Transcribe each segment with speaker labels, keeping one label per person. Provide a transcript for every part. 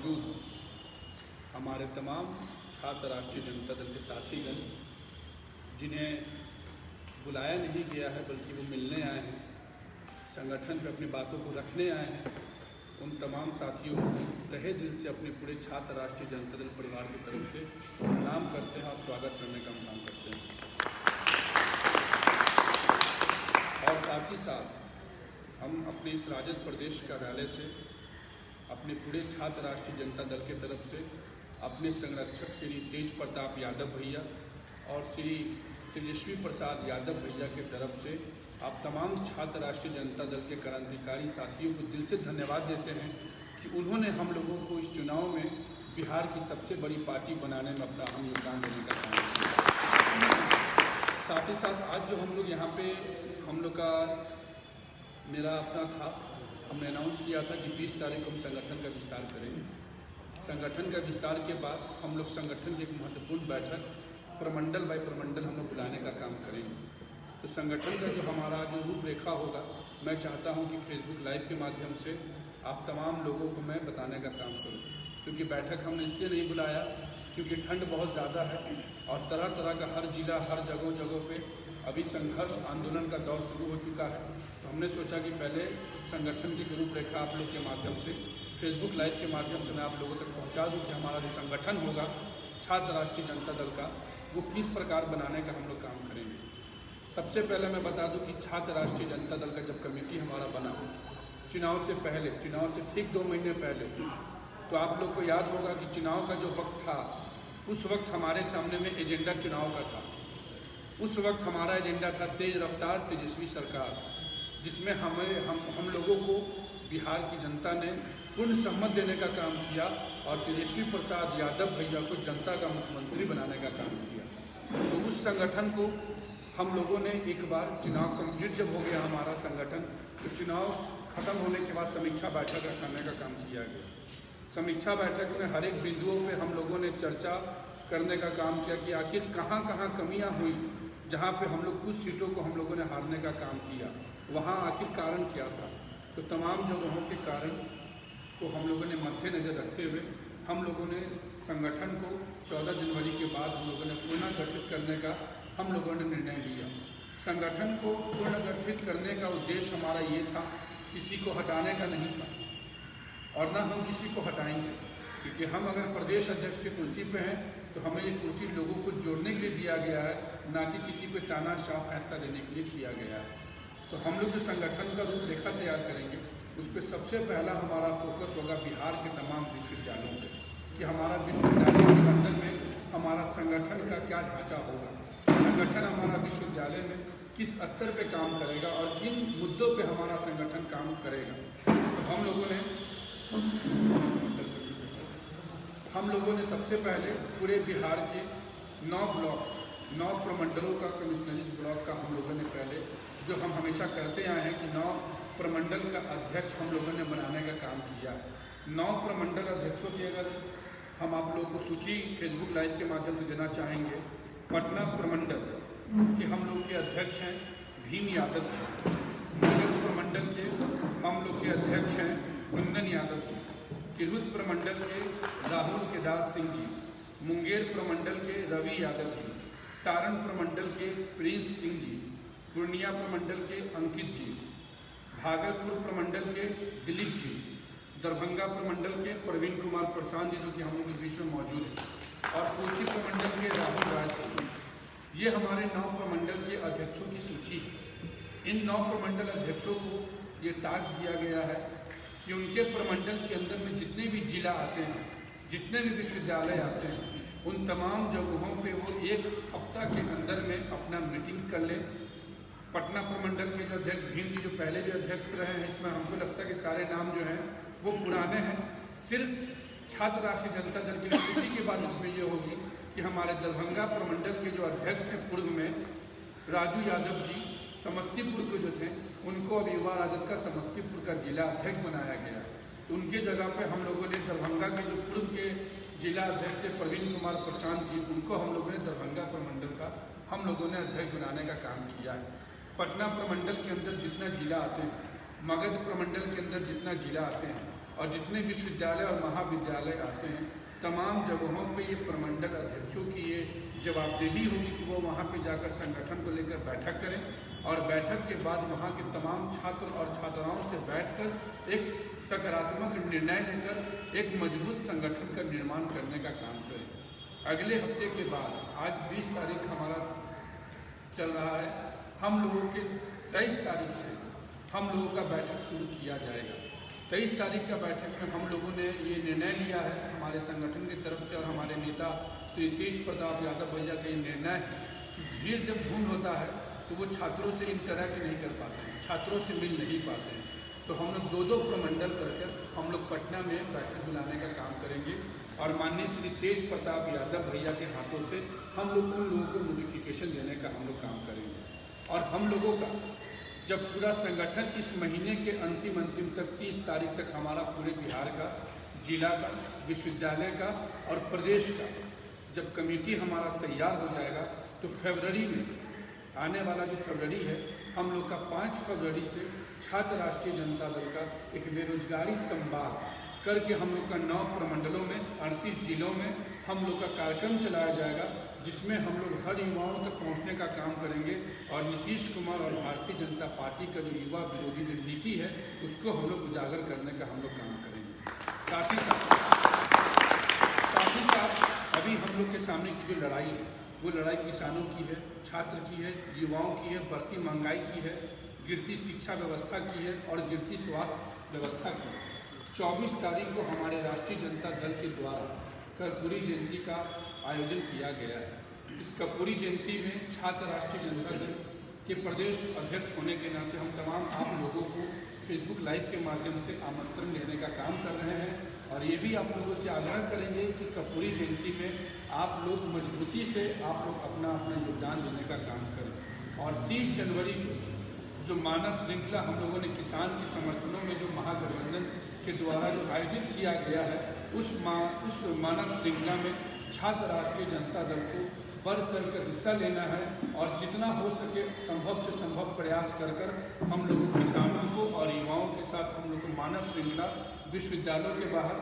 Speaker 1: मौजूद हमारे तमाम छात्र राष्ट्रीय जनता दल के साथीगण, जिन्हें बुलाया नहीं गया है बल्कि वो मिलने आए हैं, संगठन पे अपनी बातों को रखने आए हैं, उन तमाम साथियों को तहे दिल से अपने पूरे छात्र राष्ट्रीय जनता दल परिवार की तरफ से प्रणाम करते हैं और स्वागत करने का काम करते हैं। और साथ ही साथ हम अपने इस राजद प्रदेश कार्यालय से अपने पूरे छात्र राष्ट्रीय जनता दल के तरफ से अपने संरक्षक श्री तेज प्रताप यादव भैया और श्री तेजस्वी प्रसाद यादव भैया के तरफ से आप तमाम छात्र राष्ट्रीय जनता दल के क्रांतिकारी साथियों को दिल से धन्यवाद देते हैं कि उन्होंने हम लोगों को इस चुनाव में बिहार की सबसे बड़ी पार्टी बनाने में अपना अहम योगदान देने का काम किया। साथ ही साथ आज जो हम लोग यहाँ पे हम लोग का मेरा अपना था, हमने अनाउंस किया था कि 20 तारीख को हम संगठन का विस्तार करेंगे। संगठन का विस्तार के बाद हम लोग संगठन की एक महत्वपूर्ण बैठक प्रमंडल बाय प्रमंडल हम लोग बुलाने का काम करेंगे। तो संगठन का जो हमारा जो रूपरेखा होगा, मैं चाहता हूं कि फेसबुक लाइव के माध्यम से आप तमाम लोगों को मैं बताने का काम करूं, क्योंकि बैठक हमने इसलिए नहीं बुलाया क्योंकि ठंड बहुत ज़्यादा है और तरह तरह का हर जिला हर जगह पे अभी संघर्ष आंदोलन का दौर शुरू हो चुका है। तो हमने सोचा कि पहले संगठन की रूपरेखा आप लोग के माध्यम से फेसबुक लाइव के माध्यम से मैं आप लोगों तक पहुंचा दूं कि हमारा जो संगठन होगा छात्र राष्ट्रीय जनता दल का, वो किस प्रकार बनाने का हम लोग काम करेंगे। सबसे पहले मैं बता दूं कि छात्र राष्ट्रीय जनता दल का जब कमेटी हमारा बना चुनाव से पहले, चुनाव से ठीक 2 महीने पहले, तो आप लोग को याद होगा कि चुनाव का जो वक्त था उस वक्त हमारे सामने में एजेंडा चुनाव का था। उस वक्त हमारा एजेंडा था तेज रफ्तार तेजस्वी सरकार, जिसमें हम लोगों को बिहार की जनता ने पूर्ण सहमत देने का काम किया और तेजस्वी प्रसाद यादव भैया को जनता का मुख्यमंत्री बनाने का काम किया। तो उस संगठन को हम लोगों ने एक बार चुनाव कंप्लीट जब हो गया हमारा संगठन, तो चुनाव खत्म होने के बाद समीक्षा बैठक रखने का काम किया गया। समीक्षा बैठक में हर एक बिंदुओं पे हम लोगों ने चर्चा करने का काम किया कि आखिर कहाँ कहाँ कमियाँ हुई, जहाँ पे हम लोग कुछ सीटों को हम लोगों ने हारने का काम किया, वहाँ आखिर कारण क्या था। तो तमाम जगहों के कारण को हम लोगों ने मद्देनजर रखते हुए हम लोगों ने संगठन को 14 जनवरी के बाद हम लोगों ने पुनः गठित करने का हम लोगों ने निर्णय लिया। संगठन को पुनर्गठित करने का उद्देश्य हमारा ये था, किसी को हटाने का नहीं था और न हम किसी को हटाएंगे, क्योंकि हम अगर प्रदेश अध्यक्ष की कुर्सी पे हैं तो हमें ये कुर्सी लोगों को जोड़ने के लिए दिया गया है, ना कि किसी पे तानाशाह फैसला लेने के लिए किया गया है। तो हम लोग जो संगठन का रूपरेखा तैयार करेंगे उस पर सबसे पहला हमारा फोकस होगा बिहार के तमाम विश्वविद्यालयों पर, कि हमारा विश्वविद्यालय के अंदर में हमारा संगठन का क्या ढांचा होगा, संगठन हमारा विश्वविद्यालय में किस स्तर पे काम करेगा और किन मुद्दों पे हमारा संगठन काम करेगा। तो हम लोगों ने सबसे पहले पूरे बिहार के 9 ब्लॉक्स 9 प्रमंडलों का कमिश्नरीज ब्लॉक का हम लोगों ने पहले, जो हम हमेशा करते आए हैं कि 9 प्रमंडल का अध्यक्ष हम लोगों ने बनाने का काम किया है। 9 प्रमंडल अध्यक्षों की अगर हम आप लोगों को सूची फेसबुक लाइव के माध्यम से देना चाहेंगे। पटना प्रमंडल के हम लोग के अध्यक्ष हैं भीम यादव जी। मुंगेर प्रमंडल के हम लोग के अध्यक्ष हैं कुंदन यादव जी। तिरहुत प्रमंडल के राहुल केदार सिंह जी। मुंगेर प्रमंडल के रवि यादव जी। सारण प्रमंडल के प्रिंस सिंह जी। पूर्णिया प्रमंडल के अंकित जी। भागलपुर प्रमंडल के दिलीप जी। दरभंगा प्रमंडल के प्रवीण कुमार प्रसाद जी, जो कि हम लोग के बीच में मौजूद हैं, और कोसी प्रमंडल के राहुल राज जी। ये हमारे 9 प्रमंडल के अध्यक्षों की सूची है। इन 9 प्रमंडल अध्यक्षों को ये टास्क दिया गया है कि उनके प्रमंडल के अंदर में जितने भी जिला आते हैं, जितने भी विश्वविद्यालय आते हैं, उन तमाम जगहों पे वो एक हफ्ता के अंदर में अपना मीटिंग कर लें। पटना प्रमंडल के जो अध्यक्ष भीम जी, जो पहले भी अध्यक्ष रहे हैं, इसमें हमको लगता है कि सारे नाम जो हैं वो पुराने हैं। सिर्फ छात्र राष्ट्रीय जनता दल की खुशी की बात इसमें ये होगी कि हमारे दरभंगा प्रमंडल के जो अध्यक्ष थे पूर्व में राजू यादव जी, समस्तीपुर के जो थे, उनको अब युवा राजद का समस्तीपुर का जिला अध्यक्ष बनाया गया। तो उनके जगह पे हम लोगों ने दरभंगा के जो पूर्व के जिला अध्यक्ष थे प्रवीण कुमार प्रशांत जी, उनको हम लोगों ने दरभंगा प्रमंडल का हम लोगों ने अध्यक्ष बनाने का काम किया है। पटना प्रमंडल के अंदर जितना जिला आते हैं, मगध प्रमंडल के अंदर जितना जिला आते हैं, और जितने विश्वविद्यालय और महाविद्यालय आते हैं तमाम जगहों पे ये प्रमंडल अध्यक्षों की ये जवाबदेही होगी कि वो वहाँ पे जाकर संगठन को लेकर बैठक करें और बैठक के बाद वहाँ के तमाम छात्र और छात्राओं से बैठकर एक सकारात्मक निर्णय लेकर एक मजबूत संगठन का निर्माण करने का काम करें। अगले हफ्ते के बाद आज 20 तारीख हमारा चल रहा है, हम लोगों के 23 तारीख से हम लोगों का बैठक शुरू किया जाएगा। 23 तारीख का बैठक में हम लोगों ने ये निर्णय लिया है हमारे संगठन की तरफ से और हमारे नेता श्री तेज प्रताप यादव भैया का ये निर्णय है कि भीड़ जब झुंड होता है तो वो छात्रों से इंटरैक्ट नहीं कर पाते हैं, छात्रों से मिल नहीं पाते हैं। तो हम लोग 2-2 प्रमंडल कर हम लोग पटना में बैठक बुलाने का काम करेंगे और माननीय श्री तेज प्रताप यादव भैया के हाथों से हम लोग उन लोगों को नोटिफिकेशन देने का हम लोग काम करेंगे। और हम लोगों का जब पूरा संगठन इस महीने के अंतिम तक 30 तारीख तक हमारा पूरे बिहार का, जिला का, विश्वविद्यालय का और प्रदेश का जब कमेटी हमारा तैयार हो जाएगा तो फरवरी में आने वाला जो फरवरी है हम लोग का 5 फरवरी से छात्र राष्ट्रीय जनता दल का एक बेरोजगारी संवाद करके हम लोग का 9 प्रमंडलों में 38 जिलों में हम लोग का कार्यक्रम चलाया जाएगा, जिसमें हम लोग हर युवाओं तक पहुंचने का काम करेंगे और नीतीश कुमार और भारतीय जनता पार्टी का जो युवा विरोधी जो नीति है उसको हम लोग उजागर करने का हम लोग काम करेंगे। साथ ही साथ अभी हम लोग के सामने की जो लड़ाई है वो लड़ाई किसानों की है, छात्र की है, युवाओं की है, बढ़ती महंगाई की है, गिरती शिक्षा व्यवस्था की है और गिरती स्वास्थ्य व्यवस्था की है। 24 तारीख को हमारे राष्ट्रीय जनता दल के द्वारा कर्पूरी जयंती का आयोजन किया गया है। इस कर्पूरी जयंती में छात्र राष्ट्रीय जनता दल के प्रदेश अध्यक्ष होने के नाते हम तमाम आप लोगों को फेसबुक लाइव के माध्यम से आमंत्रण देने का काम कर रहे हैं और ये भी आप लोगों से आग्रह करेंगे कि कर्पूरी जयंती में आप लोग मजबूती से आप लोग अपना योगदान देने का काम करें। और 30 जनवरी को जो मानव श्रृंखला हम लोगों ने किसान के समर्थनों में जो महागठबंधन के द्वारा जो आयोजित किया गया है उस मानव श्रृंखला में छात्र राष्ट्रीय जनता दल को बढ़ चढ़ कर हिस्सा लेना है और जितना हो सके संभव से संभव प्रयास कर हम लोगों किसानों को और युवाओं के साथ हम लोग को मानव श्रृंखला विश्वविद्यालयों के बाहर,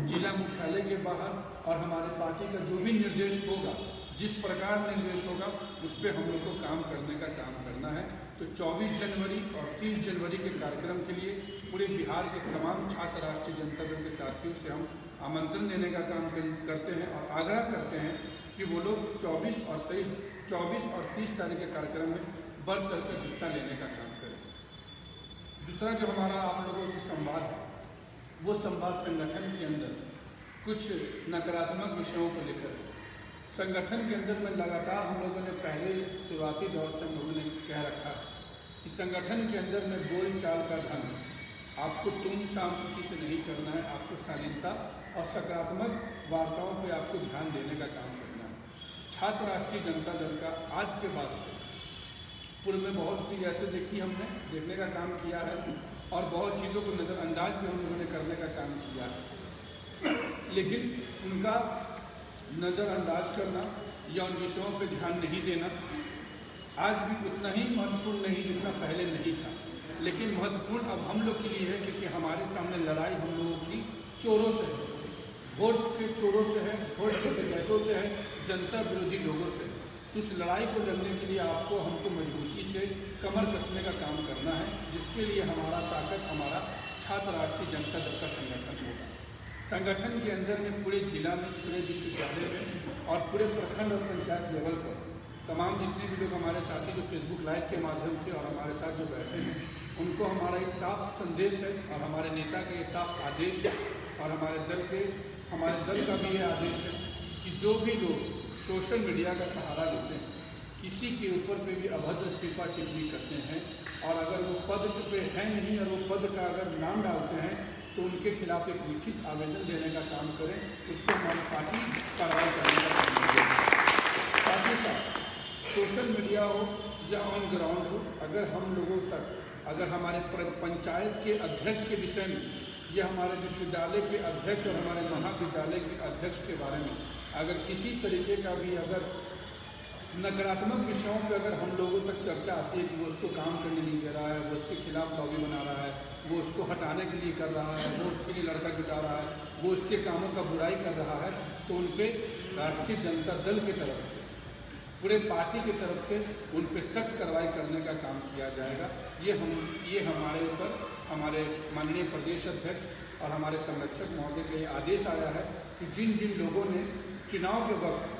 Speaker 1: जिला मुख्यालय के बाहर और हमारे पार्टी का जो भी निर्देश होगा, जिस प्रकार निर्देश होगा उस पर हम लोग को काम करने का काम करना है। तो 24 जनवरी और 30 जनवरी के कार्यक्रम के लिए पूरे बिहार के तमाम छात्र राष्ट्रीय जनता दल के साथियों से हम आमंत्रण देने का काम करते हैं और आग्रह करते हैं कि वो लोग 24 और 30 तारीख के कार्यक्रम में बढ़ चढ़ कर हिस्सा लेने का काम करें। दूसरा जो हमारा आप लोगों से संवाद है वो संवाद संगठन के अंदर कुछ नकारात्मक विषयों को लेकर संगठन के अंदर में लगातार हम लोगों ने पहले शुरुआती दौर से हम लोगों ने कह रखा है कि संगठन के अंदर में बोल चाल का ढंग, आपको तुम काम किसी से नहीं करना है, आपको शालीनता और सकारात्मक वार्ताओं पे आपको ध्यान देने का काम करना है। छात्र राष्ट्रीय जनता दल का आज के बाद से पूर्व में बहुत चीज़ ऐसे देखने का काम किया है और बहुत चीज़ों को नज़रअंदाज भी हम लोगों ने करने का काम किया है, लेकिन उनका नज़रअंदाज करना या उन विषयों पर ध्यान नहीं देना आज भी उतना ही महत्वपूर्ण नहीं जितना पहले नहीं था। लेकिन महत्वपूर्ण अब हम लोग के लिए है क्योंकि हमारे सामने लड़ाई हम लोगों की चोरों से है, वोट के चोरों से है, वोट के डकैतों से है, जनता विरोधी लोगों से। इस लड़ाई को लड़ने के लिए आपको हमको मजबूती से कमर कसने का काम करना है, जिसके लिए हमारा ताकत हमारा छात्र राष्ट्रीय जनता दल का संगठन होगा। संगठन के अंदर में पूरे जिला में, पूरे विश्वविद्यालय में और पूरे प्रखंड और पंचायत लेवल पर तमाम जितने भी लोग हमारे साथी जो फेसबुक लाइव के माध्यम से और हमारे साथ जो बैठे हैं उनको हमारा ये साफ संदेश है और हमारे नेता का ये साफ आदेश है और हमारे दल का भी ये आदेश है कि जो भी लोग सोशल मीडिया का सहारा लेते हैं, किसी के ऊपर पे भी अभद्र टिप्पा टिप्पणी करते हैं और अगर वो पद पे है नहीं और वो पद का अगर नाम डालते हैं तो उनके खिलाफ एक लिखित आवेदन देने का काम करें, उस पर हमारी पार्टी कार्रवाई करने का काम करें। साथ ही साथ सोशल मीडिया हो या ऑन ग्राउंड हो, अगर हम लोगों तक अगर हमारे पंचायत के अध्यक्ष के विषय में या हमारे विश्वविद्यालय के अध्यक्ष और हमारे महाविद्यालय के अध्यक्ष के बारे में अगर किसी तरीके का भी अगर नकारात्मक विषयों पे अगर हम लोगों तक चर्चा आती है कि वो उसको काम करने नहीं दे रहा है, वो उसके खिलाफ लॉबी बना रहा है, वो उसको हटाने के लिए कर रहा है, वो उसके लिए लड़का जुटा रहा है, वो उसके कामों का बुराई कर रहा है, तो उन पर राष्ट्रीय जनता दल की तरफ से, पूरे पार्टी की तरफ से उन पर सख्त कार्रवाई करने का काम किया जाएगा। ये हमारे ऊपर हमारे माननीय प्रदेश अध्यक्ष और हमारे संरक्षक महोदय का ये आदेश आया है कि जिन जिन लोगों ने चुनाव के वक्त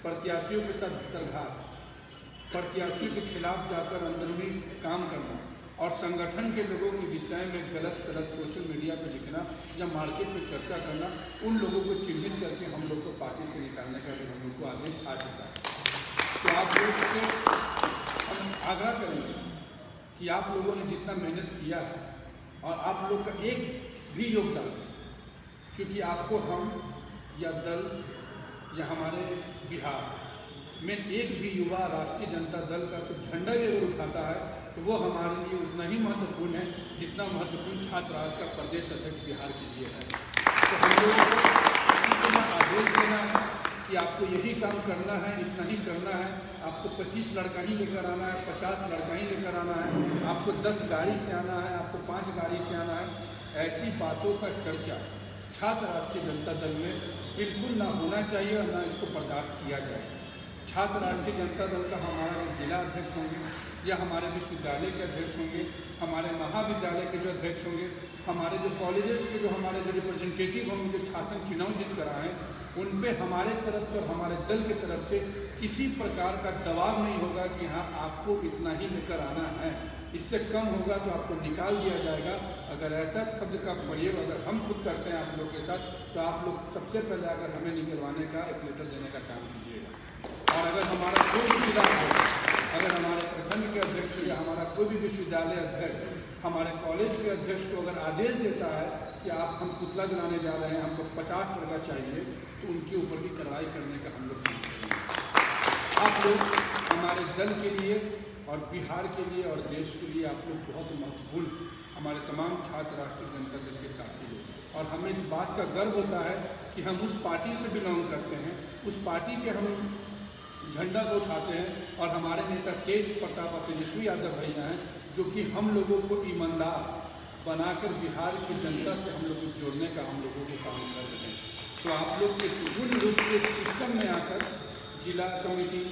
Speaker 1: प्रत्याशियों के साथ भितरघात, प्रत्याशियों के खिलाफ जाकर अंदरूनी काम करना और संगठन के लोगों के विषय में गलत सोशल मीडिया पर लिखना या मार्केट में चर्चा करना, उन लोगों को चिन्हित करके हम लोग को पार्टी से निकालने का भी हम लोग को आदेश आ चुका है। तो आप लोग से हम आग्रह करेंगे कि आप लोगों ने जितना मेहनत किया है और आप लोग का एक भी योगदान, क्योंकि आपको हम या दल या हमारे बिहार में एक भी युवा राष्ट्रीय जनता दल का सिर्फ झंडा अगर उठाता है तो वो हमारे लिए उतना ही महत्वपूर्ण है जितना महत्वपूर्ण छात्र राज का प्रदेश अध्यक्ष बिहार के लिए है। तो हम लोगों को आदेश देना है कि आपको यही काम करना है, इतना ही करना है। आपको 25 लड़का ही लेकर आना है, 50 लड़का ही लेकर आना है, आपको 10 गाड़ी से आना है, आपको 5 गाड़ी से आना है। ऐसी बातों का चर्चा छात्र राष्ट्रीय जनता दल में बिल्कुल ना होना चाहिए और ना इसको बर्दाश्त किया जाए। छात्र राष्ट्रीय जनता दल का हमारा जो जिला अध्यक्ष होंगे या हमारे विश्वविद्यालय के अध्यक्ष होंगे, हमारे महाविद्यालय के जो अध्यक्ष होंगे, हमारे जो कॉलेजेस के जो हमारे जो रिप्रेजेंटेटिव होंगे जो शासन चुनाव जीत कर आए, उन पर हमारे तरफ से और हमारे दल की तरफ से किसी प्रकार का दबाव नहीं होगा कि हाँ आपको इतना ही लेकर आना है, इससे कम होगा तो आपको निकाल दिया जाएगा। अगर ऐसा शब्द का प्रयोग अगर हम खुद करते हैं आप लोग के साथ, तो आप लोग सबसे पहले अगर हमें निकलवाने का एक लेटर देने का काम कीजिएगा। और अगर हमारा कोई भी जिला है, अगर हमारे प्रखंड के अध्यक्ष या हमारा कोई भी विश्वविद्यालय अध्यक्ष हमारे कॉलेज के अध्यक्ष को अगर आदेश देता है कि आप हम पुतला जलाने जा रहे हैं, हमको 50 लड़का चाहिए, तो उनके ऊपर भी कार्रवाई करने का हम लोग आप लोग हमारे दल के लिए और बिहार के लिए और देश के लिए आप लोग बहुत महत्वपूर्ण, हमारे तमाम छात्र राष्ट्रीय जनता दल के साथी लोग। और हमें इस बात का गर्व होता है कि हम उस पार्टी से बिलोंग करते हैं, उस पार्टी के हम झंडा को उठाते हैं और हमारे नेता तेज प्रताप तेजस्वी यादव भैया हैं जो कि हम लोगों को ईमानदार बनाकर बिहार की जनता से हम लोग को जोड़ने का हम लोगों को काम कर रहे हैं। तो आप लोग एक पूर्ण रूप से सिस्टम में आकर जिला कमेटी,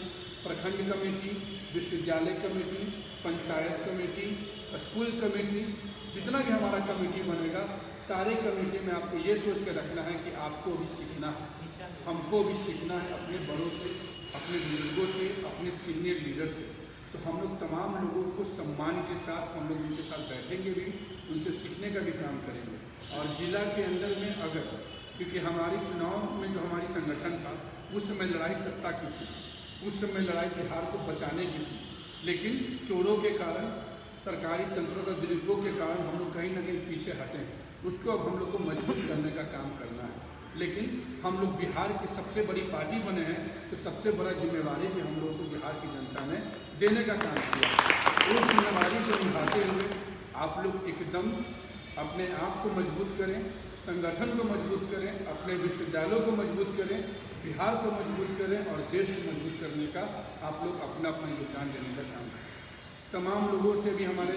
Speaker 1: प्रखंड कमेटी, विश्वविद्यालय committee, panchayat committee, school committee, जितना भी हमारा कमेटी बनेगा, सारे कमेटी में आपको ये सोच के रखना है कि आपको भी सीखना है, हमको भी सीखना है अपने बड़ों से, अपने बुजुर्गों से, अपने सीनियर लीडर से। तो हम लोग तमाम लोगों को सम्मान के साथ हम लोग उनके साथ बैठेंगे भी, उनसे सीखने का भी काम करेंगे। और जिला के अंदर में अगर, क्योंकि हमारी चुनाव में जो हमारी संगठन था उस समय लड़ाई सत्ता की थी, उस समय लड़ाई बिहार को बचाने की थी, लेकिन चोरों के कारण, सरकारी तंत्रों का दुरुपयोग के कारण हम लोग कहीं ना कहीं पीछे हटे हैं। उसको अब हम लोग को मजबूत करने का काम करना है। लेकिन हम लोग बिहार की सबसे बड़ी पार्टी बने हैं, तो सबसे बड़ा जिम्मेवारी भी हम लोगों को बिहार की जनता ने देने का काम किया। उस जिम्मेवारी को निभाते हुए आप लोग एकदम अपने आप को मजबूत करें, संगठन को मजबूत करें, अपने विश्वविद्यालयों को मजबूत करें, बिहार को मजबूत करें और देश को मजबूत करने का आप लोग अपना अपना योगदान देने का काम करें। तमाम लोगों से भी हमारे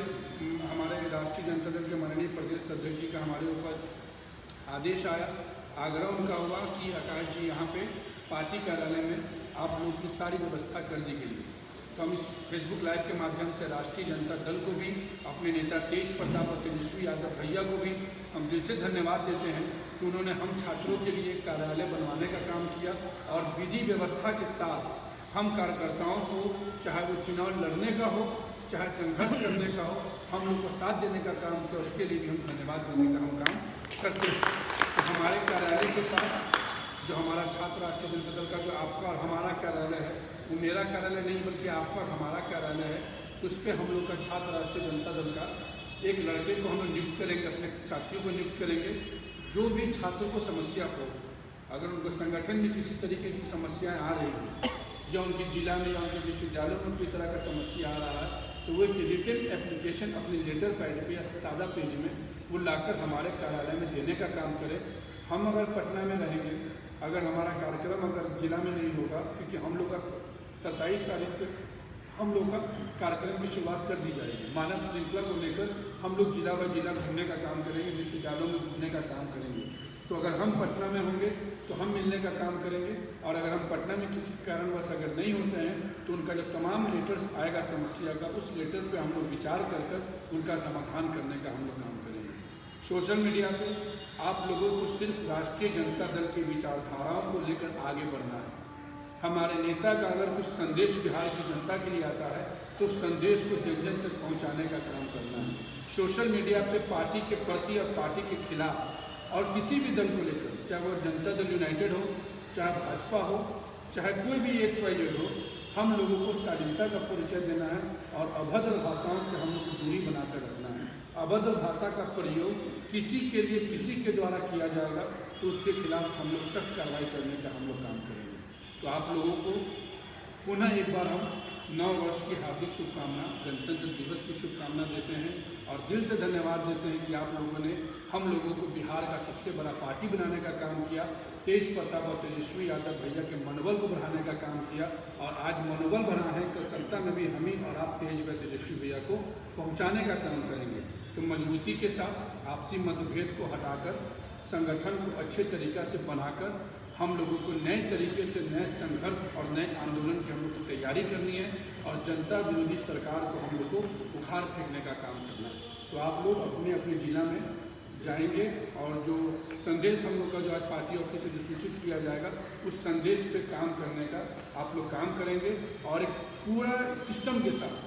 Speaker 1: राष्ट्रीय जनता दल के माननीय प्रदेश अध्यक्ष जी का हमारे ऊपर आदेश आया, आग्रह उनका हुआ कि आकाश जी यहाँ पे पार्टी कार्यालय में आप लोग की सारी व्यवस्था कर दी गई। तो हम इस फेसबुक लाइव के माध्यम से राष्ट्रीय जनता दल को भी, अपने नेता तेज प्रताप और तेजस्वी यादव भैया को भी हम दिल से धन्यवाद देते हैं कि उन्होंने हम छात्रों के लिए कार्यालय बनवाने का काम किया और विधि व्यवस्था के साथ हम कार्यकर्ताओं को, चाहे वो चुनाव लड़ने का हो, चाहे संघर्ष करने का हो, हम लोग को साथ देने का काम किया। उसके लिए भी हम धन्यवाद देने का हम काम करते हैं। तो हमारे कार्यालय के पास जो हमारा छात्र राष्ट्रीय जनता दल का जो आपका और हमारा कार्यालय है, वो मेरा कार्यालय नहीं बल्कि आपका और हमारा कार्यालय है। तो उस पर हम लोग का छात्र राष्ट्रीय जनता दल का एक लड़के को हम लोग नियुक्त करेंगे, अपने साथियों को नियुक्त करेंगे। जो भी छात्रों को समस्या हो, अगर उनको संगठन में किसी तरीके की समस्याएं आ रही हैं या उनके जिला में या उनके विश्वविद्यालयों में कोई तरह का समस्या आ रहा है, तो वो एक रिटन एप्लीकेशन अपने लेटर पैड पे या सादा पेज में वो लाकर हमारे कार्यालय में देने का काम करें। हम अगर पटना में रहेंगे, अगर हमारा कार्यक्रम अगर जिला में नहीं होगा, क्योंकि हम लोग का 27 तारीख से हम लोग का कार्यक्रम की शुरुआत कर दी जाएगी। मानव श्रृंखला को लेकर हम लोग जिला व जिला घूमने का काम करेंगे, विश्वविद्यालयों में घूमने का काम करेंगे। तो अगर हम पटना में होंगे तो हम मिलने का काम करेंगे, और अगर हम पटना में किसी कारणवश अगर नहीं होते हैं तो उनका जो तमाम लेटर्स आएगा समस्या का, उस लेटर पे हम लोग विचार कर उनका समाधान करने का हम लोग काम करेंगे। सोशल मीडिया पे आप लोगों को सिर्फ राष्ट्रीय जनता दल की विचारधाराओं को लेकर आगे बढ़ना है। हमारे नेता का अगर कुछ संदेश बिहार की जनता के लिए आता है तो संदेश को जन जन तक पहुँचाने का काम करना है। सोशल मीडिया पे पार्टी के प्रति और पार्टी के खिलाफ और किसी भी दल को लेकर, चाहे वह जनता दल यूनाइटेड हो, चाहे भाजपा हो, चाहे कोई भी XYZ हो, हम लोगों को स्वाधीनता का परिचय देना है और अभद्र भाषाओं से हम लोग को दूरी बनाकर रखना है। अभद्र भाषा का प्रयोग किसी के लिए किसी के द्वारा किया जाएगा तो उसके खिलाफ हम लोग सख्त कार्रवाई करने का हम लोग काम करेंगे। तो आप लोगों को पुनः एक बार हम नव वर्ष की हार्दिक शुभकामना, गणतंत्र दिवस की शुभकामना देते हैं और दिल से धन्यवाद देते हैं कि आप लोगों ने हम लोगों को बिहार का सबसे बड़ा पार्टी बनाने का काम किया, तेज प्रताप और तेजस्वी यादव भैया के मनोबल को बढ़ाने का काम किया, और आज मनोबल बढ़ा है कल सत्ता में भी हम ही और आप तेज व तेजस्वी भैया को पहुँचाने का काम करेंगे। तो मजबूती के साथ आपसी मतभेद को हटाकर संगठन को अच्छे तरीक़ा से बनाकर हम लोगों को नए तरीके से नए संघर्ष और नए आंदोलन की हम लोग को तैयारी करनी है और जनता विरोधी सरकार को हम लोग को उखाड़ फेंकने का काम करना है। तो आप लोग अपने अपने जिला में जाएंगे और जो संदेश हम लोग का जो आज पार्टी ऑफिस से जो सूचित किया जाएगा उस संदेश पे काम करने का आप लोग काम करेंगे और एक पूरा सिस्टम के साथ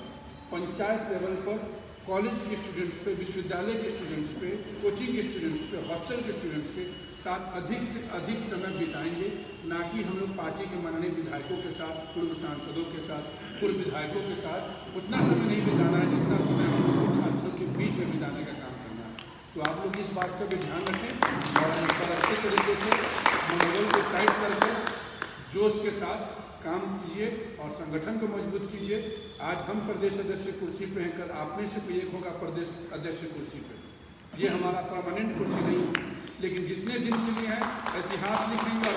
Speaker 1: पंचायत लेवल पर कॉलेज के स्टूडेंट्स पे, विश्वविद्यालय के स्टूडेंट्स पे, कोचिंग के स्टूडेंट्स पे, हॉस्टल के स्टूडेंट्स के साथ अधिक से अधिक समय बिताएंगे, ना कि हम लोग पार्टी के माननीय विधायकों के साथ, पूर्व सांसदों के साथ, पूर्व विधायकों के साथ उतना समय नहीं बिताना है जितना समय हम लोग को छात्रों के बीच में बिताने का काम करना है। तो आप लोग इस बात का भी ध्यान रखें और इस पर अच्छे तरीके से मनोबल को टाइट करके जोश के साथ काम कीजिए और संगठन को मजबूत कीजिए। आज हम प्रदेश अध्यक्ष की कुर्सी पे हैं, कल आप में से कोई एक होगा प्रदेश अध्यक्ष की कुर्सी पे। ये हमारा परमानेंट कुर्सी नहीं, लेकिन जितने दिन के लिए है इतिहास लिखेंगे